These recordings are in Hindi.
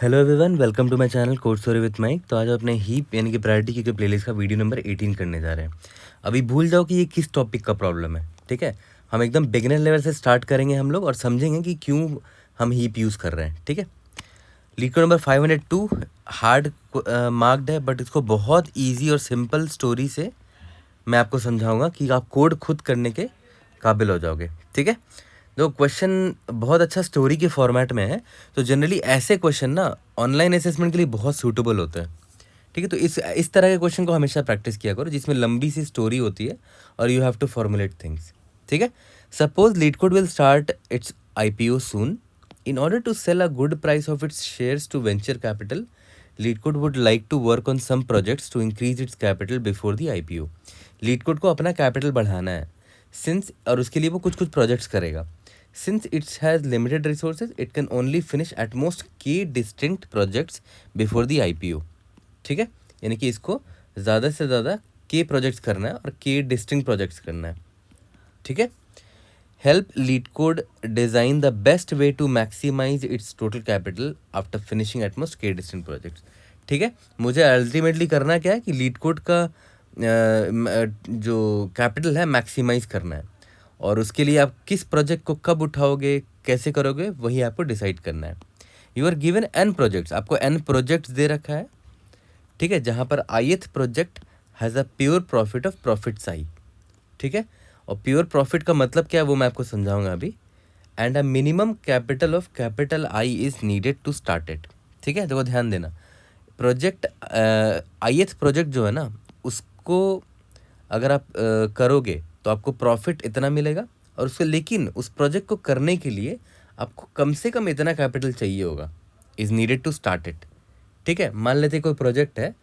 Hello everyone, welcome to my channel code story with Mike. तो आज हम अपने हीप यानी कि प्रायोरिटी क्यू के प्लेलिस्ट का वीडियो नंबर 18 करने जा रहे हैं। अभी भूल जाओ कि ये किस टॉपिक का प्रॉब्लम है, ठीक है। हम एकदम बिगिनर लेवल से स्टार्ट करेंगे हम लोग और समझेंगे कि क्यों हम हीप यूज़ कर रहे हैं, ठीक है। Leet code number 502 hard marked है, बट इसको बहुत ईजी और सिंपल स्टोरी से मैं आपको समझाऊंगा कि आप कोड खुद करने के काबिल हो जाओगे, ठीक है। जो क्वेश्चन बहुत अच्छा स्टोरी के फॉर्मेट में है, तो जनरली ऐसे क्वेश्चन ना ऑनलाइन असेसमेंट के लिए बहुत सूटेबल होते हैं, ठीक है। तो इस तरह के क्वेश्चन को हमेशा प्रैक्टिस किया करो जिसमें लंबी सी स्टोरी होती है और you have to formulate things, ठीक है। Suppose lead code will start its IPO soon. In order to sell a good price of its shares to venture capital, LeadCode would like to work on some projects to increase its capital before the IPO. LeadCode को अपना कैपिटल बढ़ाना है सिंस, और उसके लिए वो कुछ कुछ प्रोजेक्ट्स करेगा। Since it has limited resources, it can only finish at most k distinct projects before the IPO, ठीक है। यानी कि इसको ज़्यादा से ज़्यादा k प्रोजेक्ट्स करना है और k डिस्टिंक्ट प्रोजेक्ट्स करना है, ठीक है। Help LeadCode design the best way to maximize its total capital after finishing at most k distinct projects, ठीक है। मुझे अल्टीमेटली करना क्या है कि LeadCode का जो कैपिटल है मैक्सिमाइज करना है, और उसके लिए आप किस प्रोजेक्ट को कब उठाओगे, कैसे करोगे, वही आपको डिसाइड करना है। You are given n projects, आपको n प्रोजेक्ट्स दे रखा है, ठीक है, जहाँ पर ith project has a pure profit of profit साई, ठीक है। और प्योर प्रॉफिट का मतलब क्या है वो मैं आपको समझाऊंगा अभी। And a minimum capital of capital I is needed to start it, ठीक है। देखो ध्यान देना, प्रोजेक्ट ith प्रोजेक्ट जो है ना, उसको अगर आप करोगे तो आपको प्रॉफिट इतना मिलेगा, और उसको लेकिन उस प्रोजेक्ट को करने के लिए आपको कम से कम इतना कैपिटल चाहिए होगा, is needed to start it, ठीक है। मान लेते कोई प्रोजेक्ट है,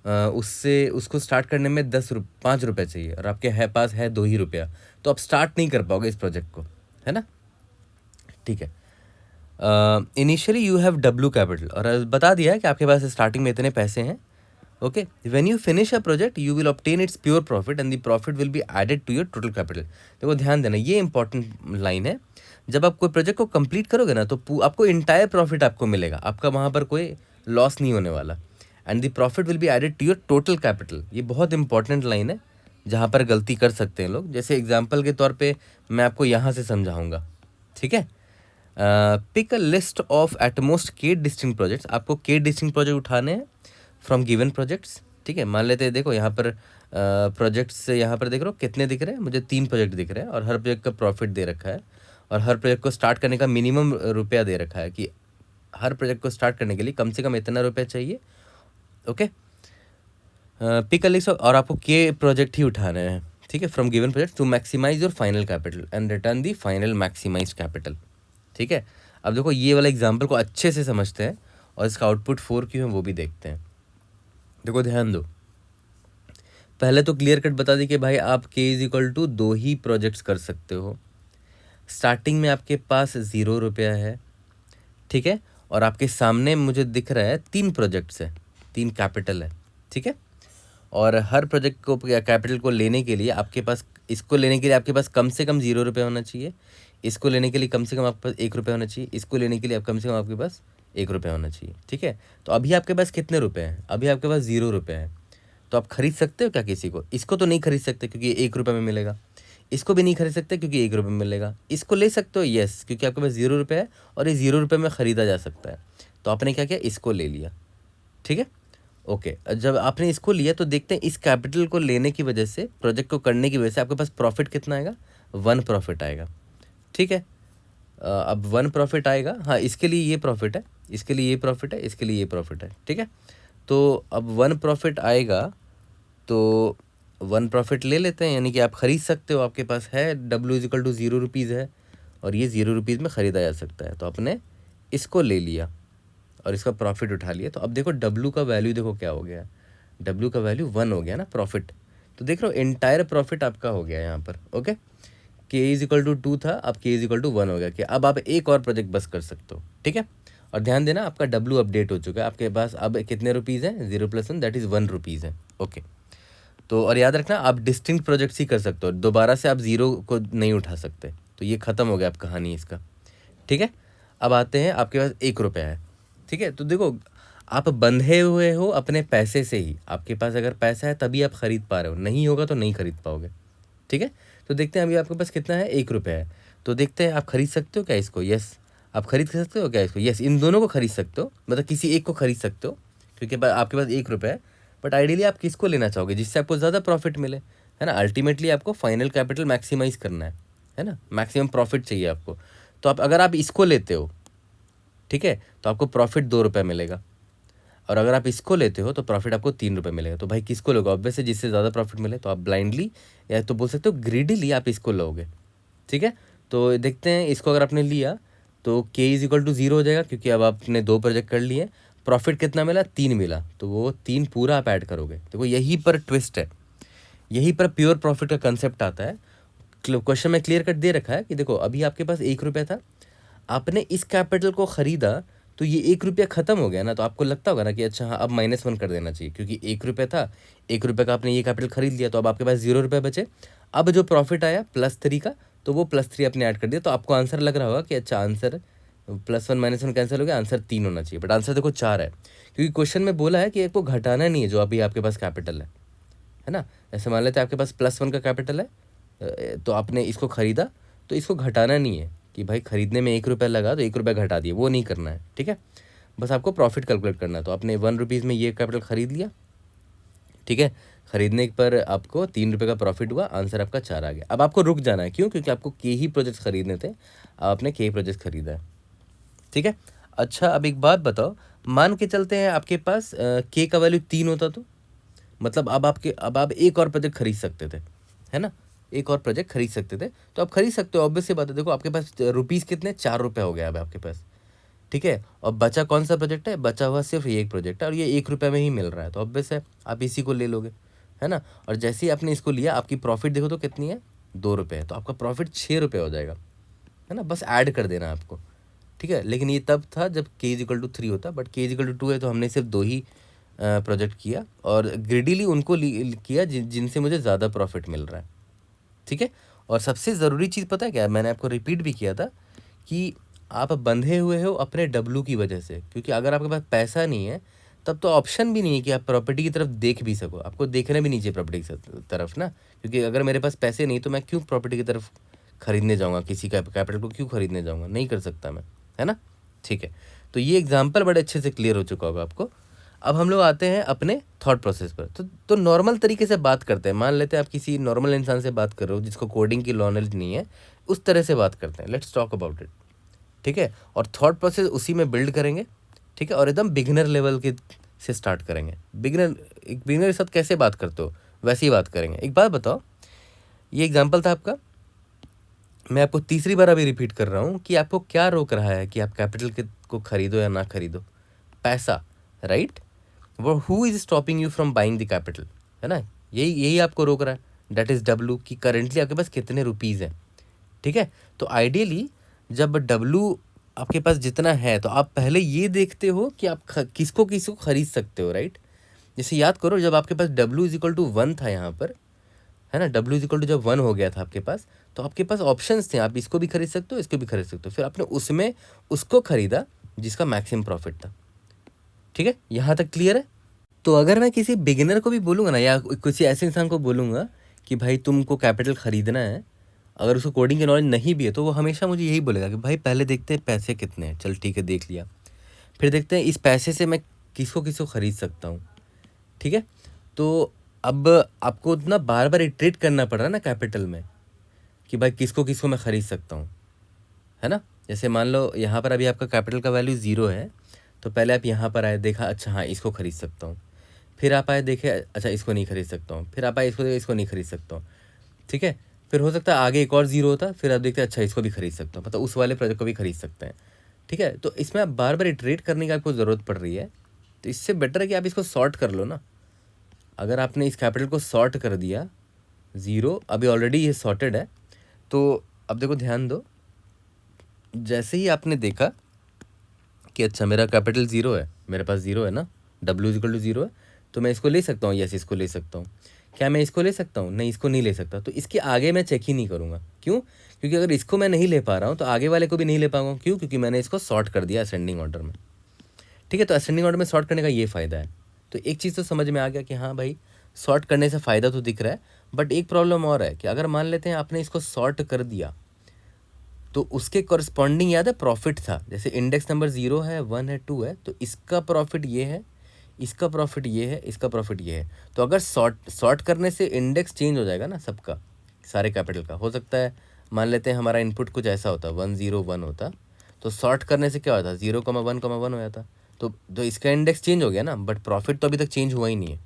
उससे उसको स्टार्ट करने में 5 रुपये चाहिए और आपके पास है 2 ही रुपया, तो आप स्टार्ट नहीं कर पाओगे इस प्रोजेक्ट को, है ना, ठीक है। Initially you have W capital, और बता दिया है कि आपके पास स्टार्टिंग में इतने पैसे हैं, okay. When you finish a project you will obtain its pure profit and the profit will be added to your total capital. देखो ध्यान देना, ये इंपॉर्टेंट लाइन है। जब आप कोई प्रोजेक्ट को कंप्लीट करोगे ना, तो आपको इंटायर प्रॉफिट आपको मिलेगा, आपका वहाँ पर कोई लॉस नहीं होने वाला। And the profit will be added to your total capital. ये बहुत इंपॉर्टेंट लाइन है जहाँ पर गलती कर सकते हैं लोग। जैसे एग्जाम्पल के तौर पे मैं आपको यहाँ से समझाऊंगा, ठीक है। Pick a list of at most k distinct projects. आपको k डिस्टिंक्ट प्रोजेक्ट उठाने हैं फ्रॉम गिवन प्रोजेक्ट्स, ठीक है। मान लेते हैं, देखो यहाँ पर प्रोजेक्ट्स यहाँ पर देख रहे हो कितने दिख रहे हैं, मुझे 3 प्रोजेक्ट दिख रहे हैं, और हर प्रोजेक्ट का प्रॉफिट दे रखा है, और हर प्रोजेक्ट को स्टार्ट करने का मिनिमम रुपया दे रखा है कि हर प्रोजेक्ट को स्टार्ट करने के लिए कम से कम इतना रुपया चाहिए, ओके। पिक अ लिस्ट, और आपको के प्रोजेक्ट ही उठाने हैं, ठीक है, from given project to maximize your final capital and return the final maximize capital, ठीक है। अब देखो ये वाला एग्जाम्पल को अच्छे से समझते हैं और इसका आउटपुट 4 क्यों है वो भी देखते हैं। देखो ध्यान दो, पहले तो क्लियर कट बता दी कि भाई आप k इज इक्वल टू 2 ही प्रोजेक्ट्स कर सकते हो। स्टार्टिंग में आपके पास 0 रुपया है, ठीक है, और आपके सामने मुझे दिख रहा है 3 प्रोजेक्ट्स है, 3 कैपिटल है, ठीक है। और हर प्रोजेक्ट को कैपिटल को लेने के लिए आपके पास, इसको लेने के लिए आपके पास कम से कम 0 रुपये होना चाहिए, इसको लेने के लिए कम से कम आपके पास 1 रुपया होना चाहिए, इसको लेने के लिए कम से कम आपके पास 1 रुपया होना चाहिए, ठीक है। तो अभी आपके पास कितने रुपए हैं? अभी आपके पास 0 रुपये है। तो आप खरीद सकते हो क्या किसी को? इसको तो नहीं खरीद सकते क्योंकि 1 रुपये में मिलेगा, इसको भी नहीं खरीद सकते क्योंकि 1 रुपये में मिलेगा, इसको ले सकते हो यस, क्योंकि आपके पास 0 रुपये है और ये 0 रुपये में ख़रीदा जा सकता है। तो आपने क्या किया, इसको ले लिया, ठीक है, ओके। जब आपने इसको लिया तो देखते हैं इस कैपिटल को लेने की वजह से, प्रोजेक्ट को करने की वजह से आपके पास प्रॉफिट कितना आएगा, 1 प्रॉफिट आएगा, ठीक है। अब 1 प्रॉफिट आएगा, हाँ, इसके लिए ये प्रॉफिट है, इसके लिए ये प्रॉफिट है, इसके लिए ये प्रॉफिट है, ठीक है। तो अब 1 प्रॉफिट आएगा, तो 1 प्रॉफिट ले लेते हैं, यानी कि आप ख़रीद सकते हो, आपके पास है W is equal to 0 rupees है और ये 0 रुपीज़ में ख़रीदा जा सकता है। तो आपने इसको ले लिया और इसका प्रॉफिट उठा लिया। तो अब देखो W का वैल्यू देखो क्या हो गया, W का वैल्यू 1 हो गया ना, प्रॉफिट। तो देख रहे हो इंटायर प्रॉफिट आपका हो गया यहाँ पर, okay. k is equal to 2 था, अब k इज इक्वल टू 1 हो गया कि अब आप एक और प्रोजेक्ट बस कर सकते हो, ठीक है। और ध्यान देना आपका W अपडेट हो चुका है, आपके पास अब कितने रुपीज़ हैं, 0 + 1 दैट इज़ 1 रुपीज़ है, ओके। तो और याद रखना आप डिस्टिंक्ट प्रोजेक्ट्स ही कर सकते हो, दोबारा से आप 0 को नहीं उठा सकते। तो ये ख़त्म हो गया अब कहानी इसका, ठीक है। अब आते हैं, आपके पास 1 रुपया है, ठीक है। तो देखो, आप बंधे हुए हो अपने पैसे से ही। आपके पास अगर पैसा है तभी आप खरीद पा रहे हो, नहीं होगा तो नहीं खरीद पाओगे। ठीक है। तो देखते हैं अभी आपके पास कितना है, 1 रुपया है। तो देखते हैं आप खरीद सकते हो क्या इसको। यस, आप खरीद सकते हो क्या इसको। यस, इन दोनों को खरीद सकते हो, मतलब किसी एक को खरीद सकते हो, क्योंकि आपके पास 1 रुपया है। बट आइडियली आप किसको लेना चाहोगे जिससे आपको ज़्यादा प्रॉफिट मिले, है ना। अल्टीमेटली आपको फाइनल कैपिटल मैक्सिमाइज करना है ना, मैक्सिमम प्रॉफिट चाहिए आपको। तो आप अगर आप इसको लेते हो, ठीक है, तो आपको प्रॉफिट 2 रुपये मिलेगा। और अगर आप इसको लेते हो तो प्रॉफिट आपको 3 रुपये मिलेगा। तो भाई किसको लोगे, ऑब्वियसली जिससे ज़्यादा प्रॉफिट मिले। तो आप ब्लाइंडली या तो बोल सकते हो ग्रीडीली आप इसको लोगे। ठीक है। तो देखते हैं इसको अगर आपने लिया तो k = 0 हो जाएगा, क्योंकि अब आपने 2 प्रोजेक्ट कर लिए। प्रॉफिट कितना मिला, 3 मिला, तो वो 3 पूरा आप ऐड करोगे। देखो यहीं पर ट्विस्ट है, यहीं पर प्योर प्रॉफिट का कंसेप्ट आता है। क्वेश्चन में क्लियर कट दे रखा है कि देखो अभी आपके पास 1 रुपया था, आपने इस कैपिटल को खरीदा तो ये 1 रुपया ख़त्म हो गया ना। तो आपको लगता होगा ना कि अच्छा हाँ अब -1 कर देना चाहिए, क्योंकि 1 रुपया था, 1 रुपये का आपने ये कैपिटल खरीद लिया, तो अब आपके पास 0 रुपये बचे। अब जो प्रॉफिट आया +3 का, तो वो +3 आपने ऐड कर दिया। तो आपको आंसर लग रहा होगा कि अच्छा आंसर +1 -1 कैंसिल हो गया, आंसर 3 होना चाहिए। बट आंसर देखो 4 है, क्योंकि क्वेश्चन में बोला है कि आपको घटाना नहीं है जो अभी आपके पास कैपिटल है ना। ऐसे मान लेते हैं आपके पास +1 का कैपिटल है, तो आपने इसको ख़रीदा, तो इसको घटाना नहीं है कि भाई ख़रीदने में 1 रुपया लगा तो 1 रुपया घटा दिए, वो नहीं करना है। ठीक है, बस आपको प्रॉफिट कैलकुलेट करना है। तो आपने 1 रुपीज़ में ये कैपिटल ख़रीद लिया, ठीक है। ख़रीदने पर आपको 3 रुपये का प्रॉफिट हुआ, आंसर आपका 4 आ गया। अब आपको रुक जाना है, क्यों, क्योंकि आपको के ही प्रोजेक्ट खरीदने थे, आपने के प्रोजेक्ट खरीदा है। ठीक है। अच्छा अब एक बात बताओ, मान के चलते हैं आपके पास के का वैल्यू 3 होता, तो मतलब अब आप एक और प्रोजेक्ट खरीद सकते थे, है ना। एक और प्रोजेक्ट खरीद सकते थे, तो आप खरीद सकते हो, ऑब्वियस सी बात है। देखो आपके पास रुपीज़ कितने, 4 रुपये हो गया अब आपके पास। ठीक है। और बचा कौन सा प्रोजेक्ट है, बचा हुआ सिर्फ ये एक प्रोजेक्ट है, और ये 1 रुपये में ही मिल रहा है, तो ऑब्वियस है आप इसी को ले लोगे, है ना। और जैसे ही आपने इसको लिया, आपकी प्रॉफिट देखो तो कितनी है, 2 रुपये है, तो आपका प्रॉफिट 6 रुपये हो जाएगा, है ना। बस ऐड कर देना आपको, ठीक है। लेकिन ये तब था जब k = 3 होता, बट k = 2 है, तो हमने सिर्फ 2 ही प्रोजेक्ट किया, और ग्रेडिली उनको किया जिनसे मुझे ज़्यादा प्रॉफिट मिल रहा है। ठीक है। और सबसे ज़रूरी चीज़ पता है क्या, मैंने आपको रिपीट भी किया था कि आप बंधे हुए हो अपने डब्लू की वजह से, क्योंकि अगर आपके पास पैसा नहीं है तब तो ऑप्शन भी नहीं है कि आप प्रॉपर्टी की तरफ देख भी सको। आपको देखना भी नहीं चाहिए प्रॉपर्टी की तरफ ना, क्योंकि अगर मेरे पास पैसे नहीं तो मैं क्यों प्रॉपर्टी की तरफ खरीदने जाऊँगा, किसी का कैपिटल को क्यों खरीदने जाऊँगा, नहीं कर सकता मैं, है ना। ठीक है। तो ये एग्जाम्पल बड़े अच्छे से क्लियर हो चुका होगा आपको। अब हम लोग आते हैं अपने थॉट प्रोसेस पर। तो नॉर्मल तरीके से बात करते हैं। मान लेते हैं आप किसी नॉर्मल इंसान से बात कर रहे हो जिसको कोडिंग की नॉलेज नहीं है, उस तरह से बात करते हैं। लेट्स टॉक अबाउट इट, ठीक है। और थॉट प्रोसेस उसी में बिल्ड करेंगे, ठीक है। और एकदम बिगिनर लेवल के से स्टार्ट करेंगे। एक बिगिनर के साथ कैसे बात करते हो वैसे ही बात करेंगे। एक बात बताओ, ये एग्जाम्पल था आपका, मैं आपको तीसरी बार अभी रिपीट कर रहा हूँ कि आपको क्या रोक रहा है कि आप कैपिटल को खरीदो या ना खरीदो, पैसा, राइट। वो who is stopping you from buying the capital, है ना। यही आपको रोक रहा है, दैट इज़ डब्लू, कि करेंटली आपके पास कितने रुपीज़ हैं, ठीक है। तो आइडियली जब डब्लू आपके पास जितना है तो आप पहले ये देखते हो कि आप किसको खरीद सकते हो, राइट। जैसे याद करो, जब आपके पास W = 1 था यहाँ पर, है ना, W जब 1 हो गया था आपके पास, तो आपके पास ऑप्शंस थे, आप इसको भी खरीद सकते हो, इसको भी खरीद सकते हो। फिर आपने उसमें उसको खरीदा जिसका मैक्सिमम प्रॉफिट था, ठीक है। यहाँ तक क्लियर है। तो अगर मैं किसी बिगिनर को भी बोलूँगा ना, या किसी ऐसे इंसान को बोलूँगा कि भाई तुमको कैपिटल ख़रीदना है, अगर उसको कोडिंग की नॉलेज नहीं भी है, तो वो हमेशा मुझे यही बोलेगा कि भाई पहले देखते हैं पैसे कितने हैं, चल ठीक है देख लिया, फिर देखते हैं इस पैसे से मैं किसको ख़रीद सकता हूँ, ठीक है। तो अब आपको ना बार बार इटरेट करना पड़ रहा है ना कैपिटल में, कि भाई किसको मैं ख़रीद सकता हूँ, है ना। जैसे मान लो यहाँ पर अभी आपका कैपिटल का वैल्यू 0 है, तो पहले आप यहाँ पर आए, देखा अच्छा हाँ इसको खरीद सकता हूँ, फिर आप आए देखे अच्छा इसको नहीं खरीद सकता हूँ, फिर आप आए इसको नहीं खरीद सकता हूँ, ठीक है। फिर हो सकता है आगे एक और 0 होता, फिर आप देखते हैं अच्छा इसको भी खरीद सकता हूँ, मतलब उस वाले प्रोजेक्ट को भी खरीद सकते हैं, ठीक है। तो इसमें आप बार बार इटरेट करने की आपको ज़रूरत पड़ रही है, तो इससे बेटर है कि आप इसको सॉर्ट कर लो ना। अगर आपने इस कैपिटल को सॉर्ट कर दिया, 0 अभी ऑलरेडी ये सॉर्टेड है, तो अब देखो ध्यान दो, जैसे ही आपने देखा कि अच्छा मेरा कैपिटल 0 है, मेरे पास 0 है ना, W = 0 है, तो मैं इसको ले सकता हूँ, यस इसको ले सकता हूँ। क्या मैं इसको ले सकता हूँ, नहीं इसको नहीं ले सकता, तो इसके आगे मैं चेक ही नहीं करूँगा। क्यों, क्योंकि अगर इसको मैं नहीं ले पा रहा हूँ तो आगे वाले को भी नहीं ले पाऊँगा। क्यों, क्योंकि मैंने इसको सॉर्ट कर दिया असेंडिंग ऑर्डर में, ठीक है। तो असेंडिंग ऑर्डर में सॉर्ट करने का ये फ़ायदा है। तो एक चीज़ तो समझ में आ गया कि हाँ भाई सॉर्ट करने से फ़ायदा तो दिख रहा है, बट एक प्रॉब्लम और है कि अगर मान लेते हैं आपने इसको सॉर्ट कर दिया तो उसके कॉरस्पॉन्डिंग याद है प्रॉफिट था, जैसे इंडेक्स नंबर 0 है, 1 है, 2 है, तो इसका प्रॉफिट ये है, इसका प्रॉफिट ये है, इसका प्रॉफिट ये है। तो अगर सॉर्ट करने से इंडेक्स चेंज हो जाएगा ना सबका, सारे कैपिटल का। हो सकता है मान लेते हैं हमारा इनपुट कुछ ऐसा होता 101 होता, तो सॉर्ट करने से क्या होता 0,1,1 हो जाता। तो इसका इंडेक्स चेंज हो गया ना, बट प्रॉफिट तो अभी तक चेंज हुआ ही नहीं है,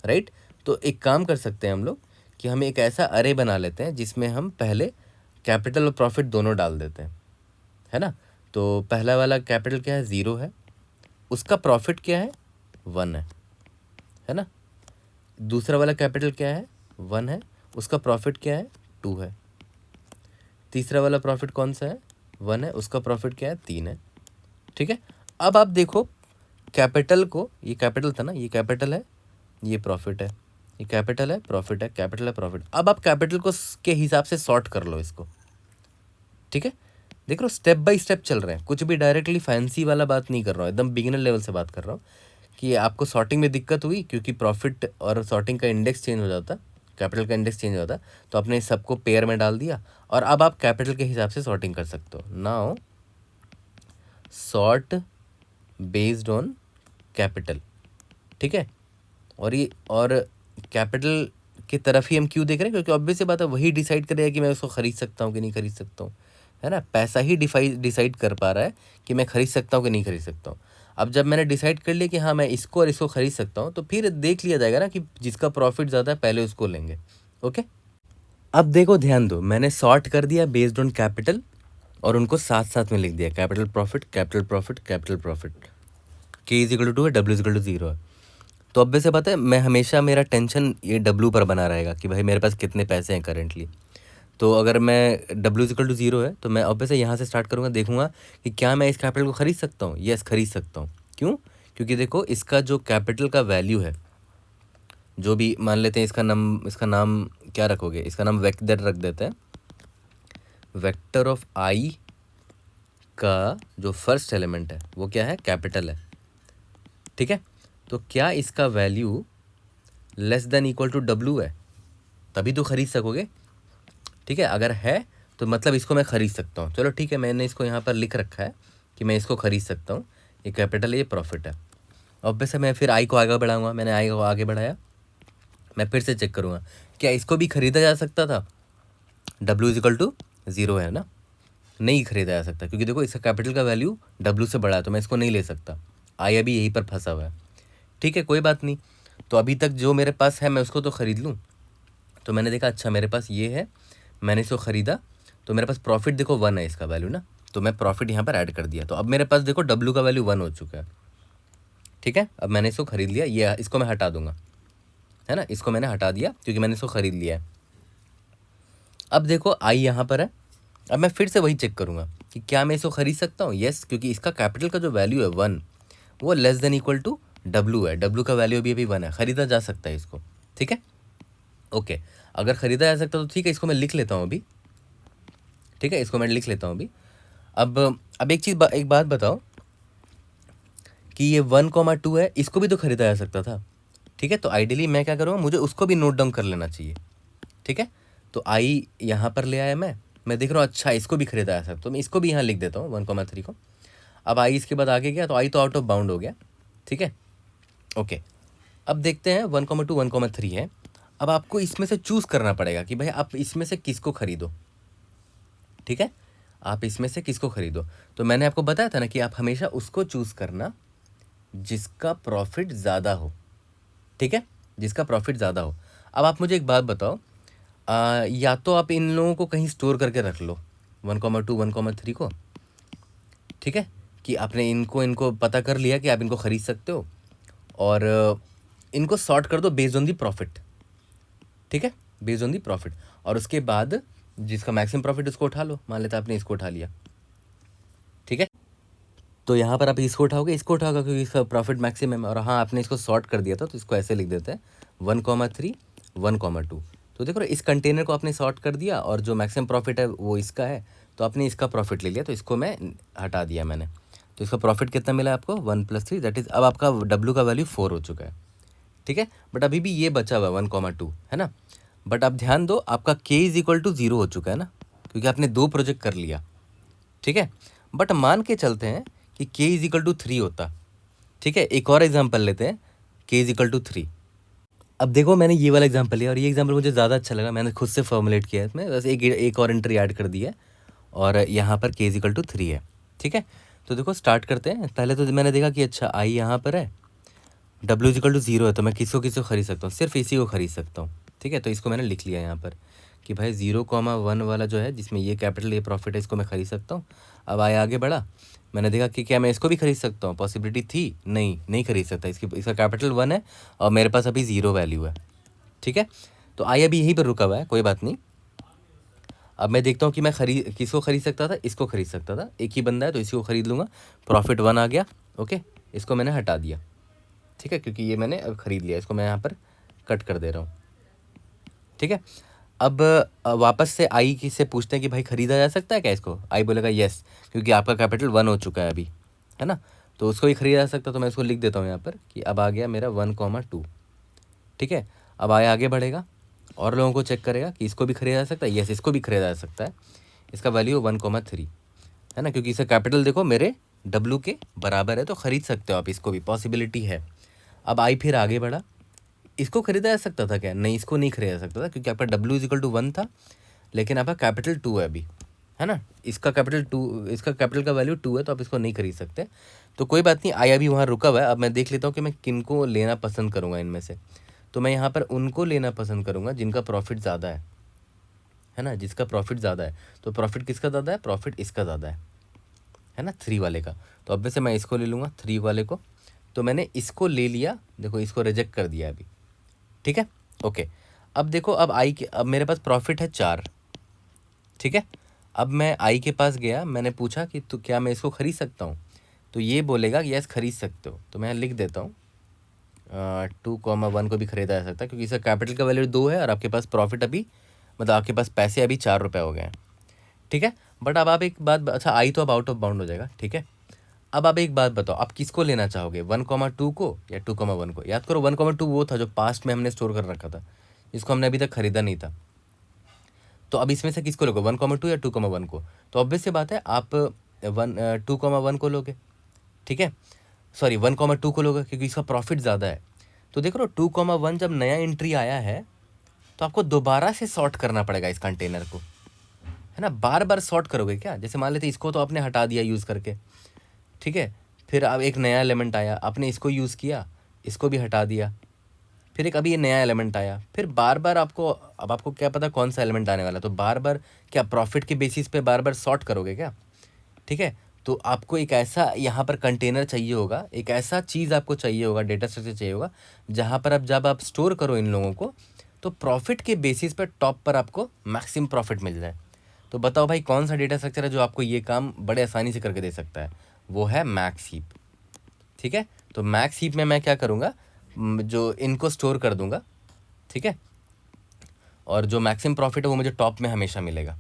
राइट। तो एक काम कर सकते हैं हम लोग कि हम एक ऐसा अरे बना लेते हैं जिसमें हम पहले कैपिटल और प्रॉफिट दोनों डाल देते हैं, है ना। तो पहला वाला कैपिटल क्या है 0 है, उसका प्रॉफिट क्या है 1 है ना। दूसरा वाला कैपिटल क्या है 1 है, उसका प्रॉफिट क्या है 2 है। तीसरा वाला प्रॉफिट कौन सा है 1 है, उसका प्रॉफिट क्या है 3 है। ठीक है। अब आप देखो कैपिटल को, ये कैपिटल था ना, ये कैपिटल है, ये प्रॉफिट है, ये कैपिटल है, प्रॉफिट है, कैपिटल है, प्रॉफिट। अब आप कैपिटल को के हिसाब से सॉर्ट कर लो इसको, ठीक है। देख लो स्टेप बाय स्टेप चल रहे हैं, कुछ भी डायरेक्टली फैंसी वाला बात नहीं कर रहा हूँ, एकदम बिगिनर लेवल से बात कर रहा हूँ कि आपको सॉर्टिंग में दिक्कत हुई क्योंकि प्रॉफिट और सॉर्टिंग का इंडेक्स चेंज हो जाता, कैपिटल का इंडेक्स चेंज हो जाता, तो आपने सबको पेयर में डाल दिया और अब आप कैपिटल के हिसाब से सॉर्टिंग कर सकते हो। Now sort based on capital, ठीक है। और कैपिटल की तरफ ही हम क्यों देख रहे हैं, क्योंकि ऑब्वियस सी बात है वही डिसाइड करेगा कि मैं उसको खरीद सकता हूँ कि नहीं खरीद सकता हूँ, है ना। पैसा ही डिसाइड कर पा रहा है कि मैं खरीद सकता हूँ कि नहीं खरीद सकता हूँ। अब जब मैंने डिसाइड कर लिया कि हाँ मैं इसको और इसको खरीद सकता हूँ, तो फिर देख लिया जाएगा ना कि जिसका प्रॉफिट ज़्यादा है पहले उसको लेंगे। ओके, अब देखो ध्यान दो, मैंने सॉर्ट कर दिया बेस्ड ऑन कैपिटल और उनको साथ साथ में लिख दिया, capital profit, capital profit, capital profit. के इज इक्वल टू 2 है, डब्ल्यू इज इक्वल टू 0 है। तो अब से पता है मैं हमेशा, मेरा टेंशन ये डब्ल्यू पर बना रहेगा कि भाई मेरे पास कितने पैसे हैं करेंटली। तो अगर मैं डब्ल्यू इज इक्वल टू 0 है तो मैं ऑब्वियसली यहाँ से स्टार्ट करूँगा, देखूंगा कि क्या मैं इस कैपिटल को खरीद सकता हूँ। यस, खरीद सकता हूँ। क्यों? क्योंकि देखो इसका जो कैपिटल का वैल्यू है, जो भी मान लेते हैं, इसका नाम क्या रखोगे, इसका नाम वेक्टर रख देते हैं। वेक्टर ऑफ आई का जो फर्स्ट एलिमेंट है वो क्या है, कैपिटल है, ठीक है। तो क्या इसका value less than equal to W है, तभी तो खरीद सकोगे, ठीक है। अगर है तो मतलब इसको मैं खरीद सकता हूँ। चलो ठीक है, मैंने इसको यहाँ पर लिख रखा है कि मैं इसको खरीद सकता हूँ। ये कैपिटल है, ये प्रॉफिट है। ऑब्वियस है मैं फिर आई को आगे बढ़ाऊँगा, मैंने आई को आगे बढ़ाया, मैं फिर से चेक करूँगा क्या इसको भी खरीदा जा सकता था। डब्ल्यू इज इक्वल टू 0 है ना, नहीं खरीदा जा सकता क्योंकि देखो इसका कैपिटल का वैल्यू डब्ल्यू से बड़ा है, तो मैं इसको नहीं ले सकता। आई अभी यहीं पर फंसा हुआ है, ठीक है, कोई बात नहीं। तो अभी तक जो मेरे पास है मैं उसको तो ख़रीद लूँ। तो मैंने देखा अच्छा मेरे पास ये है, मैंने इसको ख़रीदा, तो मेरे पास प्रॉफिट देखो 1 है इसका वैल्यू ना, तो मैं प्रॉफिट यहाँ पर ऐड कर दिया। तो अब मेरे पास देखो डब्ल्यू का वैल्यू 1 हो चुका है, ठीक है। अब मैंने इसको ख़रीद लिया, ये इसको मैं हटा दूंगा, है ना, इसको मैंने हटा दिया क्योंकि मैंने इसको ख़रीद लिया है। अब देखो आई यहाँ पर है, अब मैं फिर से वही चेक करूँगा कि क्या मैं इसको ख़रीद सकता हूँ। येस, क्योंकि इसका कैपिटल का जो वैल्यू है 1 वो less than equal to W है, डब्ल्यू का वैल्यू अभी 1 है, ख़रीदा जा सकता है इसको, ठीक है। ओके, अगर ख़रीदा जा सकता तो ठीक है, इसको मैं लिख लेता हूँ अभी, ठीक है, इसको मैं लिख लेता हूँ अभी। अब एक बात बताओ कि ये 1,2 है, इसको भी तो ख़रीदा जा सकता था, ठीक है। तो आइडियली मैं क्या करूँगा, मुझे उसको भी नोट डाउन कर लेना चाहिए, ठीक है। तो आई यहाँ पर ले आया, मैं देख रहा हूँ अच्छा इसको भी खरीदा जा सकता, तो मैं इसको भी यहाँ लिख देता हूँ 1,3 को। अब आई इसके बाद आगे गया, तो आई तो आउट ऑफ बाउंड हो गया, ठीक है। ओके, अब देखते हैं 1,2 1,3 है। अब आपको इसमें से चूज़ करना पड़ेगा कि भाई आप इसमें से किसको खरीदो, ठीक है, आप इसमें से किसको खरीदो। तो मैंने आपको बताया था ना कि आप हमेशा उसको चूज़ करना जिसका प्रॉफिट ज़्यादा हो, ठीक है, जिसका प्रॉफिट ज़्यादा हो। अब आप मुझे एक बात बताओ, या तो आप इन लोगों को कहीं स्टोर करके रख लो 1,2 1,3 को, ठीक है, कि आपने इनको पता कर लिया कि आप इनको ख़रीद सकते हो, और इनको सॉर्ट कर दो बेस्ड ऑन दी प्रॉफिट, ठीक है, बेस्ड ऑन दी प्रॉफिट। और उसके बाद जिसका मैक्सिमम प्रॉफिट उसको उठा लो, मान लेते आपने इसको उठा लिया, ठीक है। तो यहाँ पर आप इसको उठाओगे, क्योंकि इसका प्रॉफिट मैक्सिमम है। और हाँ, आपने इसको सॉर्ट कर दिया था तो इसको ऐसे लिख देते हैं 1,3 1,2। तो देखो इस कंटेनर को आपने सॉर्ट कर दिया और जो मैक्सिमम प्रॉफिट है वो इसका है, तो आपने इसका प्रॉफिट ले लिया, तो इसको मैं हटा दिया मैंने। तो इसका प्रॉफिट कितना मिला आपको 1+3, दैट इज़ अब आपका W का वैल्यू 4 हो चुका है, ठीक है। बट अभी भी ये बचा हुआ है 1,2 है ना। बट अब ध्यान दो आपका K इज इक्वल टू 0 हो चुका है ना, क्योंकि आपने 2 प्रोजेक्ट कर लिया, ठीक है। बट मान के चलते हैं कि K इज इक्वल टू 3 होता, ठीक है। एक और एग्जाम्पल लेते हैं, K इज इक्वल टू 3। अब देखो मैंने ये वाला एग्जाम्पल लिया और ये एग्जाम्पल मुझे ज़्यादा अच्छा लगा, मैंने खुद से फॉर्मुलेट किया है इसमें, बस एक और एंट्री ऐड कर दी है और यहाँ पर K इज इक्वल टू 3 है, ठीक है। तो देखो स्टार्ट करते हैं। पहले तो मैंने देखा कि अच्छा I यहाँ पर है, W इज इक्वल टू 0 है, तो मैं किसको खरीद सकता हूँ, सिर्फ इसी को खरीद सकता हूँ, ठीक है। तो इसको मैंने लिख लिया यहाँ पर कि भाई 0,1 वाला जो है जिसमें ये कैपिटल ये प्रॉफिट है, इसको मैं खरीद सकता हूँ। अब आगे बढ़ा, मैंने देखा कि क्या मैं इसको भी खरीद सकता हूँ, पॉसिबिलिटी थी, नहीं खरीद सकता, इसका कैपिटल 1 है और मेरे पास अभी 0 वैल्यू है, ठीक है। तो आई अभी यहीं पर रुका हुआ है, कोई बात नहीं। अब मैं देखता हूँ कि मैं किसको खरीद सकता था, इसको खरीद सकता था, एक ही बंदा है तो इसी को खरीद लूँगा, प्रॉफिट 1 आ गया, ओके। इसको मैंने हटा दिया, ठीक है, क्योंकि ये मैंने अब खरीद लिया, इसको मैं यहाँ पर कट कर दे रहा हूँ, ठीक है। अब वापस से आई से पूछते हैं कि भाई खरीदा जा सकता है क्या इसको, आई बोलेगा यस, क्योंकि आपका कैपिटल 1 हो चुका है अभी, है ना, तो उसको ही खरीदा जा सकता है। तो मैं इसको लिख देता हूँ यहाँ पर कि अब आ गया मेरा 1,2, ठीक है। अब आगे बढ़ेगा और लोगों को चेक करेगा कि इसको भी खरीदा जा सकता है, यस इसको भी खरीदा जा सकता है, इसका वैल्यू 1,3 है ना, क्योंकि इसका कैपिटल देखो मेरे W के बराबर है, तो ख़रीद सकते हो आप, इसको भी पॉसिबिलिटी है। अब आई फिर आगे बढ़ा, इसको खरीदा जा सकता था क्या, नहीं इसको नहीं खरीदा जा सकता था, क्योंकि आपका W इज इक्वल टू 1 था, लेकिन आपका कैपिटल 2 है अभी, है ना, इसका कैपिटल का वैल्यू 2 है, तो आप इसको नहीं खरीद सकते। तो कोई बात नहीं, आई अभी वहाँ रुका हुआ है। अब मैं देख लेता हूँ कि मैं किन को लेना पसंद करूँगा इनमें से। तो मैं यहाँ पर उनको लेना पसंद करूँगा जिनका प्रॉफिट ज़्यादा है ना, जिसका प्रॉफिट ज़्यादा है। तो प्रॉफिट किसका ज़्यादा है, प्रॉफिट इसका ज़्यादा है ना, 3 वाले का। तो अब वैसे मैं इसको ले लूँगा 3 वाले को। तो मैंने इसको ले लिया, देखो इसको रिजेक्ट कर दिया अभी, ठीक है, ओके। अब देखो अब अब मेरे पास प्रॉफिट है 4, ठीक है। अब मैं आई के पास गया, मैंने पूछा कि तो क्या मैं इसको खरीद सकता हूँ, तो ये बोलेगा यस खरीद सकते हो। तो मैं लिख देता हूँ 2,1 को भी खरीदा जा सकता है, क्योंकि इसका कैपिटल का वैल्यू 2 है और आपके पास प्रॉफिट अभी मतलब आपके पास पैसे अभी 4 रुपये हो गए हैं, ठीक है। बट अब आप एक बात, अच्छा आई तो अब आउट ऑफ बाउंड हो जाएगा, ठीक है। अब आप एक बात बताओ, आप किसको लेना चाहोगे, 1,2 को या 2,1 को। याद करो 1,2 वो था जो पास्ट में हमने स्टोर कर रखा था, जिसको हमने अभी तक खरीदा नहीं था। तो अब इसमें से किसको लोगे, 1,2 या 2,1 को। तो ऑब्वियस सी बात है आप 2,1 को लोगे, ठीक है, सॉरी 1,2 को लोगे, क्योंकि इसका प्रॉफिट ज़्यादा है। तो देख लो 2,1 जब नया एंट्री आया है तो आपको दोबारा से सॉर्ट करना पड़ेगा इस कंटेनर को, है ना। बार बार सॉर्ट करोगे क्या, जैसे मान लेते इसको तो आपने हटा दिया यूज़ करके, ठीक है, फिर अब एक नया एलिमेंट आया, आपने इसको यूज़ किया, इसको भी हटा दिया, फिर एक अभी ये नया एलिमेंट आया, फिर बार बार अब आपको क्या पता कौन सा एलिमेंट आने वाला है, तो बार बार क्या प्रॉफिट के बेसिस पे बार बार सॉर्ट करोगे क्या, ठीक है। तो आपको एक ऐसा यहाँ पर कंटेनर चाहिए होगा, एक ऐसा चीज़ आपको चाहिए होगा, डेटा स्ट्रक्चर चाहिए होगा, जहाँ पर जब आप स्टोर करो इन लोगों को, तो प्रॉफिट के बेसिस पर टॉप पर आपको मैक्सिमम प्रॉफिट मिल जाए। तो बताओ भाई कौन सा डेटा स्ट्रक्चर है जो आपको ये काम बड़े आसानी से करके दे सकता है, वो है मैक्स हीप, ठीक है। तो मैक्स हीप में मैं क्या करूँगा, जो इनको स्टोर कर दूँगा, ठीक है, और जो मैक्सिमम प्रॉफिट है वो मुझे टॉप में हमेशा मिलेगा,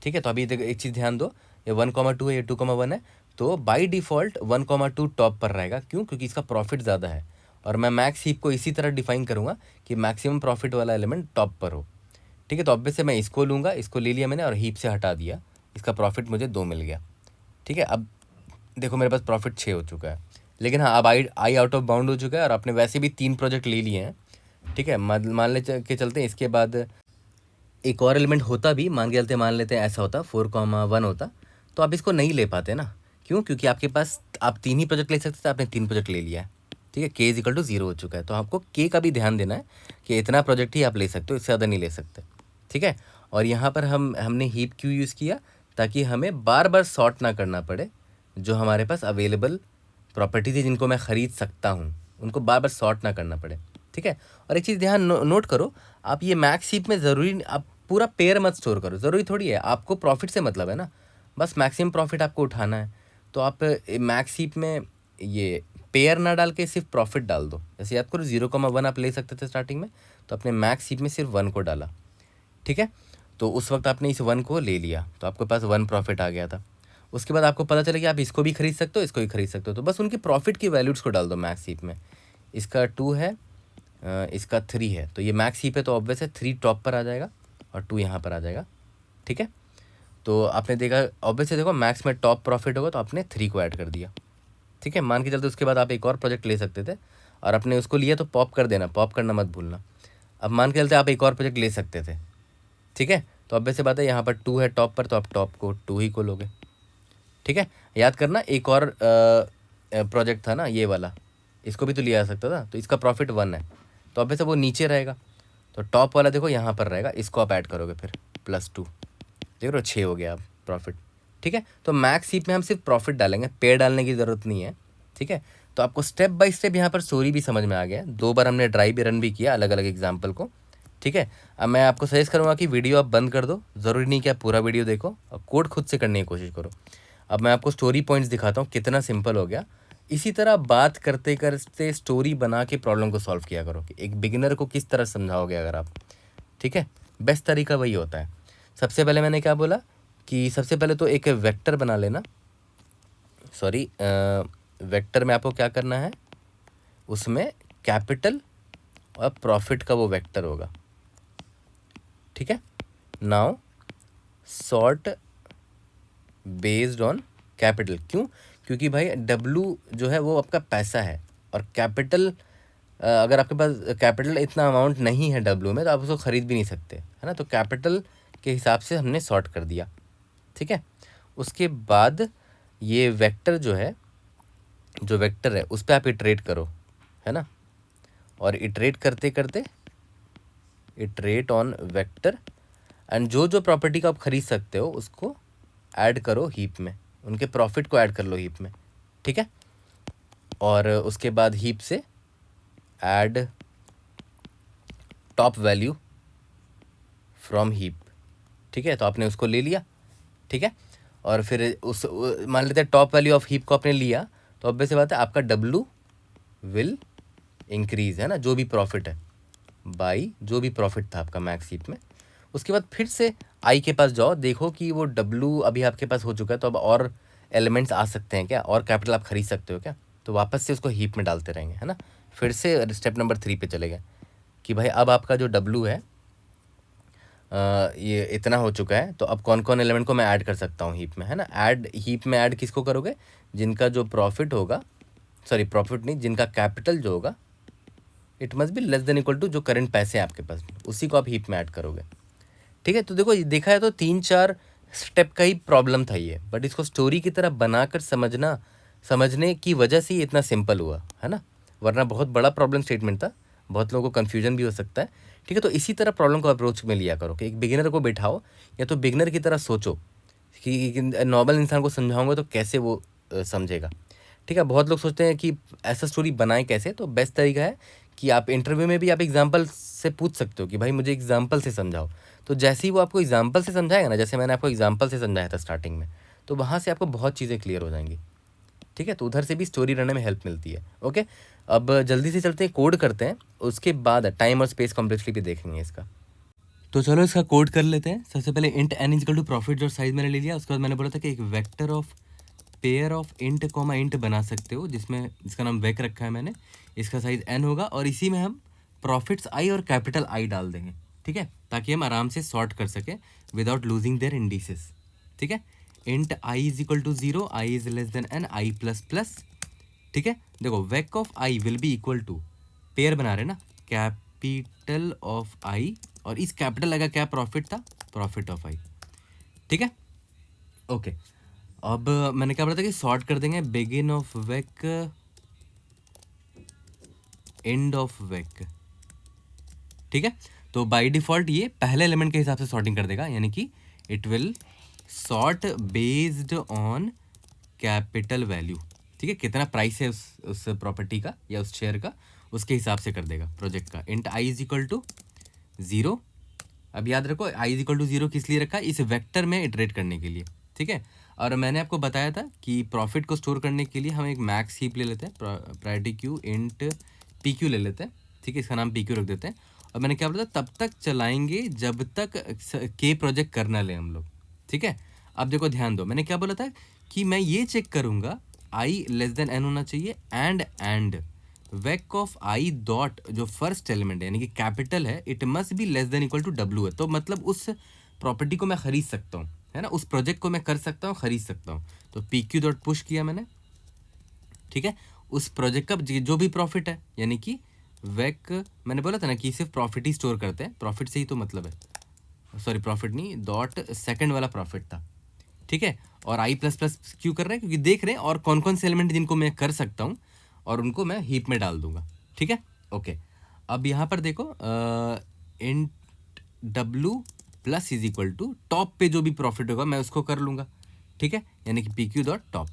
ठीक है। तो अभी एक चीज़ ध्यान दो, ये 1,2 है, ये 2,1 है, तो बाय डिफ़ॉल्ट 1,2 टॉप पर रहेगा, क्यों, क्योंकि इसका प्रॉफिट ज़्यादा है। और मैं मैक्स हीप को इसी तरह डिफाइन करूँगा कि मैक्सिमम प्रॉफिट वाला एलिमेंट टॉप पर हो, ठीक है। तो ऑब्वियस से मैं इसको लूँगा, इसको ले लिया मैंने और हीप से हटा दिया, इसका प्रॉफिट मुझे 2 मिल गया, ठीक है। अब देखो मेरे पास प्रॉफिट 6 हो चुका है, लेकिन हाँ अब आई आउट ऑफ बाउंड हो चुका है और आपने वैसे भी 3 प्रोजेक्ट ले लिए हैं, ठीक है। मान ले के चलते हैं इसके बाद एक और एलिमेंट होता भी, मान लेते हैं ऐसा होता 4,1 होता, तो आप इसको नहीं ले पाते ना, क्यों, क्योंकि आपके पास आप 3 ही प्रोजेक्ट ले सकते थे, आपने 3 प्रोजेक्ट ले लिया है, ठीक है। K इज इक्वल टू 0 हो चुका है, तो आपको K का भी ध्यान देना है कि इतना प्रोजेक्ट ही आप ले सकते हो, इससे ज़्यादा नहीं ले सकते, ठीक है। और यहाँ पर हमने हीप क्यों यूज़ किया, ताकि हमें बार बार सॉर्ट ना करना पड़े, जो हमारे पास अवेलेबल प्रॉपर्टी थी जिनको मैं ख़रीद सकता हूँ, उनको बार बार सॉर्ट ना करना पड़े, ठीक है। और एक चीज़ ध्यान नोट करो, आप ये मैक्स हीप में ज़रूरी आप पूरा पेयर मत स्टोर करो, ज़रूरी थोड़ी है, आपको प्रॉफिट से मतलब है ना, बस मैक्सिमम प्रॉफिट आपको उठाना है। तो आप मैक्स हीप में ये पेयर ना डाल के सिर्फ प्रॉफिट डाल दो, जैसे याद करो 0,1 आप ले सकते थे स्टार्टिंग में, तो अपने मैक्स हीप में सिर्फ 1 को डाला, ठीक है। तो उस वक्त आपने इस 1 को ले लिया, तो आपके पास 1 प्रॉफिट आ गया था। उसके बाद आपको पता चले कि आप इसको भी खरीद सकते हो, इसको भी खरीद सकते हो, तो बस उनके प्रॉफिट की वैल्यूज़ को डाल दो मैक्स हीप में। इसका 2 है, इसका 3 है, तो ये मैक्स हीप है तो ऑब्वियस है 3 टॉप पर आ जाएगा और 2 यहाँ पर आ जाएगा। ठीक है, तो आपने देखा ऑब्वियसली, देखो मैक्स में टॉप प्रॉफिट होगा तो आपने 3 को ऐड कर दिया। ठीक है, मान के चलते उसके बाद आप एक और प्रोजेक्ट ले सकते थे और आपने उसको लिया तो पॉप कर देना, पॉप करना मत भूलना। अब मान के चलते आप एक और प्रोजेक्ट ले सकते थे। ठीक है, तो ऑब्वियस सी बात है यहाँ पर 2 है टॉप पर, तो आप टॉप को 2 ही को लोगे। ठीक है, याद करना एक और प्रोजेक्ट था ना ये वाला, इसको भी तो लिया जा सकता था, तो इसका प्रॉफिट 1 है, तो ऑब्वियस वो नीचे रहेगा, तो टॉप वाला देखो यहाँ पर रहेगा, इसको आप ऐड करोगे फिर +2, देख रहे हो 6 हो गया आप प्रॉफिट। ठीक है, तो मैक्स हीप में हम सिर्फ प्रॉफिट डालेंगे, पे डालने की ज़रूरत नहीं है। ठीक है, तो आपको स्टेप बाय स्टेप यहाँ पर स्टोरी भी समझ में आ गया, 2 बार हमने ड्राई भी रन भी किया अलग अलग एग्जाम्पल को। ठीक है, अब मैं आपको सजेस्ट करूँगा कि वीडियो आप बंद कर दो, ज़रूरी नहीं कि आप पूरा वीडियो देखो, और कोड खुद से करने की कोशिश करो। अब मैं आपको स्टोरी पॉइंट्स दिखाता हूँ, कितना सिंपल हो गया। इसी तरह बात करते करते स्टोरी बना के प्रॉब्लम को सॉल्व किया करो, कि एक बिगिनर को किस तरह समझाओगे अगर आप। ठीक है, बेस्ट तरीका वही होता है। सबसे पहले मैंने क्या बोला कि सबसे पहले तो एक वेक्टर बना लेना, सॉरी वेक्टर में आपको क्या करना है, उसमें कैपिटल और प्रॉफिट का वो वेक्टर होगा। ठीक है, now sort based on capital, क्यों, क्योंकि भाई W जो है वो आपका पैसा है, और कैपिटल अगर आपके पास कैपिटल इतना अमाउंट नहीं है W में तो आप उसको ख़रीद भी नहीं सकते, है ना, तो कैपिटल के हिसाब से हमने सॉर्ट कर दिया। ठीक है, उसके बाद ये वेक्टर जो है, जो वेक्टर है उस पर आप इटरेट करो, है ना, और इटरेट करते करते इटरेट ऑन वेक्टर, एंड जो जो प्रॉपर्टी का आप खरीद सकते हो उसको ऐड करो हीप में, उनके प्रॉफिट को ऐड कर लो हीप में। ठीक है, और उसके बाद हीप से add top value from heap. ठीक है, तो आपने उसको ले लिया। ठीक है, और फिर उस मान लेते हैं टॉप वैल्यू ऑफ हीप को आपने लिया, तो ऑब्वियस बात है आपका W विल इंक्रीज, है ना, जो भी प्रॉफिट है बाई जो भी प्रॉफिट था आपका मैक्स हीप में। उसके बाद फिर से आई के पास जाओ, देखो कि वो W अभी आपके पास हो चुका है, तो अब और एलिमेंट्स आ सकते हैं क्या, और कैपिटल आप खरीद सकते हो क्या, तो वापस से उसको हीप में डालते रहेंगे, है ना। फिर से स्टेप नंबर 3 पे चले गए कि भाई अब आपका जो W है ये इतना हो चुका है, तो अब कौन कौन एलिमेंट को मैं ऐड कर सकता हूँ हीप में, है ना। ऐड हीप में ऐड किसको करोगे, जिनका जो प्रॉफिट होगा, सॉरी प्रॉफिट नहीं, जिनका कैपिटल जो होगा it must be less than equal to जो करंट पैसे हैं आपके पास, उसी को आप हीप में ऐड करोगे। ठीक है, तो देखो देखा है तो 3-4 स्टेप का ही प्रॉब्लम था ये, बट इसको स्टोरी की तरह बनाकर समझने की वजह से ये इतना सिंपल हुआ, है ना, वरना बहुत बड़ा प्रॉब्लम स्टेटमेंट था, बहुत लोगों को कन्फ्यूजन भी हो सकता है। ठीक है, तो इसी तरह प्रॉब्लम को अप्रोच में लिया करो कि एक बिगिनर को बैठाओ, या तो बिगिनर की तरह सोचो कि नॉर्मल इंसान को समझाऊंगा तो कैसे वो समझेगा। ठीक है, बहुत लोग सोचते हैं कि ऐसा स्टोरी बनाएं कैसे, तो बेस्ट तरीका है कि आप इंटरव्यू में भी आप एग्जाम्पल से पूछ सकते हो कि भाई मुझे एग्जाम्पल से समझाओ, तो जैसे ही वो आपको एग्जाम्पल से समझाएगा ना, जैसे मैंने आपको एग्जाम्पल से समझाया था स्टार्टिंग में, तो वहाँ से आपको बहुत चीज़ें क्लियर हो जाएंगी। ठीक है, तो उधर से भी स्टोरी रहने में हेल्प मिलती है। ओके, अब जल्दी से चलते हैं, कोड करते हैं, उसके बाद टाइम और स्पेस कॉम्प्लेक्सिटी भी देखेंगे इसका। तो चलो इसका कोड कर लेते हैं। सबसे पहले int n is equal to profit जो साइज मैंने ले लिया, उसके बाद मैंने बोला था कि एक vector of pair of int comma int बना सकते हो, जिसका नाम वेक रखा है मैंने, इसका साइज n होगा, और इसी में हम प्रॉफिट्स i और कैपिटल I डाल देंगे। ठीक है, ताकि हम आराम से सॉर्ट कर सकें विदाउट लूजिंग देयर इंडिसेस। ठीक है, int i is equal to 0, i is less than n, i plus plus. ठीक है, देखो vec of i will be equal to, pair बना रहे ना, कैपिटल ऑफ i, और इस कैपिटल लगा क्या, प्रॉफिट था, प्रॉफिट ऑफ i। ठीक है, ओके, अब मैंने क्या बोला था कि सॉर्ट कर देंगे begin of week, end of week. ठीक है, तो बाय डिफॉल्ट ये पहले एलिमेंट के हिसाब से सॉर्टिंग कर देगा, यानी कि it will sort based on capital value. ठीक है, कितना प्राइस है उस प्रॉपर्टी का या उस शेयर का, उसके हिसाब से कर देगा प्रोजेक्ट का। Int i is equal to 0, अब याद रखो i इज इक्वल टू 0 किस लिए रखा है, इस वेक्टर में इटरेट करने के लिए। ठीक है, और मैंने आपको बताया था कि प्रॉफिट को स्टोर करने के लिए हम एक मैक्स हीप ले लेते हैं, प्रायोरिटी क्यू इंट PQ ले लेते हैं। ठीक है, इसका नाम PQ रख देते हैं, और मैंने क्या बोला था, तब तक चलाएंगे जब तक के प्रोजेक्ट करना ले हम लोग। ठीक है, अब देखो ध्यान दो, मैंने क्या बोला था कि मैं ये चेक करूँगा आई लेस देन एन होना चाहिए and vec of I dot जो फर्स्ट एलिमेंट है यानी कि कैपिटल है it must be less than equal to W है। तो मतलब उस प्रॉपर्टी को मैं खरीद सकता हूँ, है ना, उस प्रोजेक्ट को मैं कर सकता हूँ, खरीद सकता हूँ। तो पी क्यू डॉट पुश किया मैंने, ठीक है, उस प्रोजेक्ट का जो भी प्रॉफिट है यानी कि वेक, मैंने बोला था ना कि सिर्फ प्रॉफिट ही स्टोर करते हैं, प्रॉफिट से ही तो मतलब है, सॉरी प्रॉफिट नहीं, डॉट सेकंड वाला प्रॉफिट था, ठीक है। और आई प्लस प्लस क्यों कर रहे हैं, क्योंकि देख रहे हैं और कौन कौन से एलिमेंट जिनको मैं कर सकता हूँ और उनको मैं हीप में डाल दूंगा, ठीक है। ओके, अब यहाँ पर देखो int W plus is equal to top पे जो भी प्रॉफिट होगा मैं उसको कर लूँगा, ठीक है, यानी कि पी क्यू डॉट टॉप।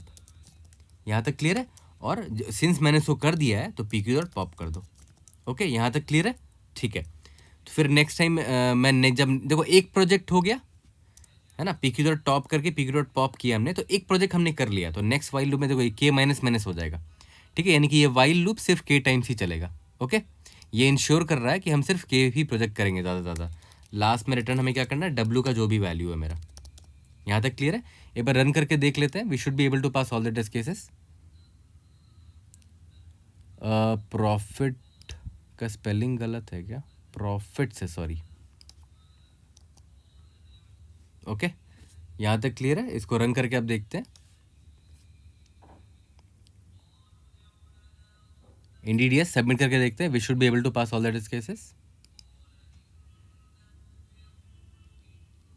यहाँ तक क्लियर है? और सिंस मैंने इसको कर दिया है तो पी क्यू डॉट पॉप कर दो। ओके, यहाँ तक क्लियर है? ठीक है, तो फिर नेक्स्ट टाइम मैंने जब देखो एक प्रोजेक्ट हो गया है ना, पी क्यू डॉट टॉप करके पी क्यू डॉट पॉप किया हमने, तो एक प्रोजेक्ट हमने कर लिया, तो नेक्स्ट वाइल लूप में देखो के माइनस माइनस हो जाएगा, ठीक है, यानी कि ये वाइल लूप सिर्फ के टाइम्स ही चलेगा। ओके, ये इंश्योर कर रहा है कि हम सिर्फ के ही प्रोजेक्ट करेंगे ज़्यादा से ज़्यादा। लास्ट में रिटर्न हमें क्या करना है, डब्ल्यू का जो भी वैल्यू है मेरा। यहाँ तक क्लियर है? एक बार रन करके देख लेते हैं, we should be able to pass all the test cases. Profit का स्पेलिंग गलत है क्या, प्रॉफिट से, सॉरी। ओके, यहाँ तक क्लियर है? इसको रन करके आप देखते हैं। इंडीडीएस सबमिट करके देखते हैं, we should be able to pass all the test cases.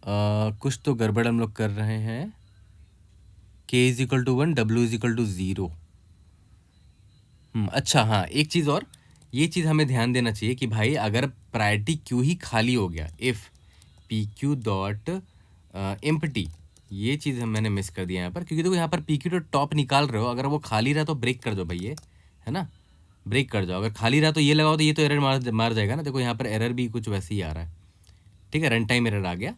कुछ तो गड़बड़ हम लोग कर रहे हैं। K is equal to 1, W is equal to 0। अच्छा, हाँ, एक चीज़ और, ये चीज़ हमें ध्यान देना चाहिए कि भाई अगर प्रायोरिटी क्यू ही खाली हो गया, if P Q dot empty, ये चीज़ मैंने मिस कर दिया यहाँ पर, क्योंकि देखो यहाँ पर पी क्यू डॉट टॉप निकाल रहे हो, अगर वो खाली रहा तो ब्रेक कर दो भाई, ये है ना, ब्रेक कर जाओ। अगर खाली रहा तो ये लगाओ तो ये तो एरर मार जाएगा ना। देखो यहाँ पर एरर भी कुछ वैसे ही आ रहा है, ठीक है, रन टाइम एरर आ गया।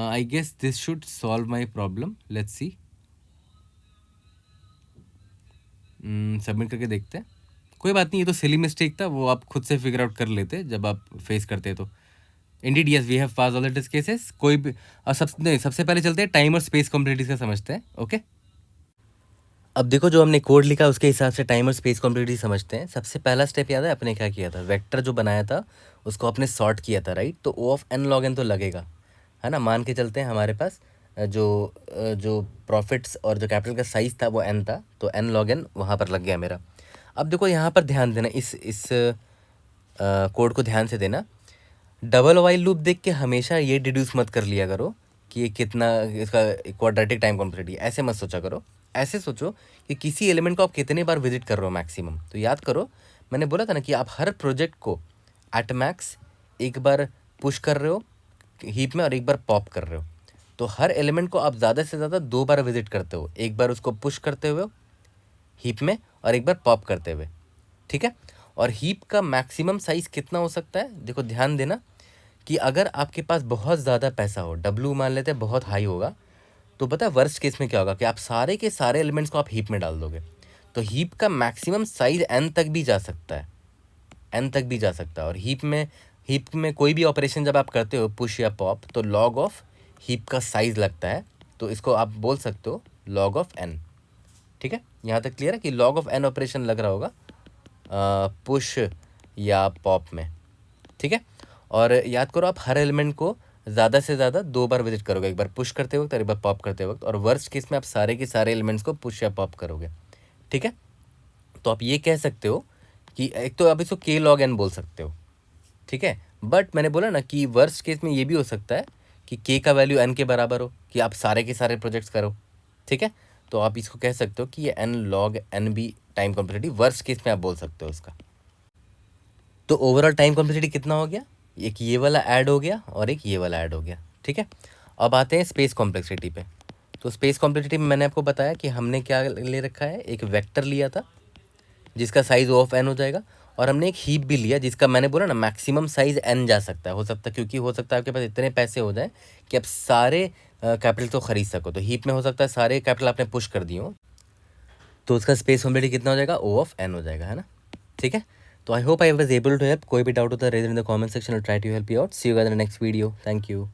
I guess this should solve my problem, let's see. Submit करके देखते हैं। कोई बात नहीं, ये तो सिली मिस्टेक था, वो आप खुद से फिगर आउट कर लेते जब आप फेस करते तो। Indeed yes, we have pass all the test cases. कोई भी सबसे पहले चलते हैं टाइम और स्पेस कॉम्प्लेक्सिटी का समझते हैं। ओके, अब देखो जो हमने कोड लिखा उसके हिसाब से टाइम और स्पेस कॉम्प्लेक्सिटी समझते हैं। सबसे पहला स्टेप याद है अपने क्या किया था, वेक्टर जो बनाया था उसको आपने सॉर्ट किया था, राइट। तो ओ ऑफ एन लॉग एन तो लगेगा, है ना। मान के चलते हैं हमारे पास जो प्रॉफिट्स और जो कैपिटल का साइज़ था वो एन था, तो एन लॉग एन वहाँ पर लग गया मेरा। अब देखो यहाँ पर ध्यान देना, इस कोड को ध्यान से देना। डबल वाइल लूप देख के हमेशा ये डिड्यूस मत कर लिया करो कि ये कितना इसका क्वाड्रेटिक टाइम कॉम्प्लेक्सिटी, ऐसे मत सोचा करो। ऐसे सोचो कि किसी एलिमेंट को आप कितने बार विजिट कर रहे हो मैक्सिमम। तो याद करो, मैंने बोला था ना कि आप हर प्रोजेक्ट को एट मैक्स एक बार पुश कर रहे हो हीप में और एक बार पॉप कर रहे हो। तो हर एलिमेंट को आप ज़्यादा से ज़्यादा 2 बार विजिट करते हो, एक बार उसको पुश करते हुए हीप में और एक बार पॉप करते हुए, ठीक है। और हीप का मैक्सिमम साइज़ कितना हो सकता है, देखो ध्यान देना कि अगर आपके पास बहुत ज़्यादा पैसा हो, डब्ल्यू मान लेते हैं बहुत हाई होगा, तो पता है वर्स्ट केस में क्या होगा कि आप सारे के सारे एलिमेंट्स को आप हीप में डाल दोगे। तो हीप का मैक्सिमम साइज एन तक भी जा सकता है, एन तक भी जा सकता है। और हीप में कोई भी ऑपरेशन जब आप करते हो पुश या पॉप, तो लॉग ऑफ हीप का साइज़ लगता है, तो इसको आप बोल सकते हो लॉग ऑफ एन, ठीक है। यहाँ तक क्लियर है कि लॉग ऑफ एन ऑपरेशन लग रहा होगा पुश या पॉप में, ठीक है। और याद करो आप हर एलिमेंट को ज़्यादा से ज़्यादा 2 बार विजिट करोगे, एक बार पुश करते वक्त और एक बार पॉप करते वक्त। और वर्स्ट केस में आप सारे के सारे एलिमेंट्स को पुश या पॉप करोगे, ठीक है। तो आप ये कह सकते हो कि एक तो आप इसको के लॉग एन बोल सकते हो, ठीक है। बट मैंने बोला ना कि वर्स्ट केस में ये भी हो सकता है कि के का वैल्यू एन के बराबर हो, कि आप सारे के सारे प्रोजेक्ट्स करो, ठीक है। तो आप इसको कह सकते हो कि ये एन लॉग एन भी टाइम कॉम्प्लेक्सिटी वर्स्ट केस में आप बोल सकते हो उसका। तो ओवरऑल टाइम कॉम्प्लेक्सिटी कितना हो गया, एक ये वाला ऐड हो गया और एक ये वाला ऐड हो गया, ठीक है। अब आते हैं स्पेस कॉम्प्लेक्सिटी पे। तो स्पेस कॉम्प्लेक्सिटी में मैंने आपको बताया कि हमने क्या ले रखा है, एक वेक्टर लिया था जिसका साइज़ ऑफ एन हो जाएगा, और हमने एक हीप भी लिया जिसका मैंने बोला ना मैक्सिमम साइज़ एन जा सकता है, हो सकता है, क्योंकि हो सकता है आपके पास इतने पैसे हो जाए कि आप सारे कैपिटल तो खरीद सको। तो हीप में हो सकता है सारे कैपिटल आपने पुश कर दिए हो, तो उसका स्पेस कॉम्प्लेक्सिटी कितना हो जाएगा, ओ ऑफ एन हो जाएगा, है ना, ठीक है। तो I hope I was able to help. कोई भी डाउट होता है raise in the comment section और try to help you out. See you guys in the next video. Thank you.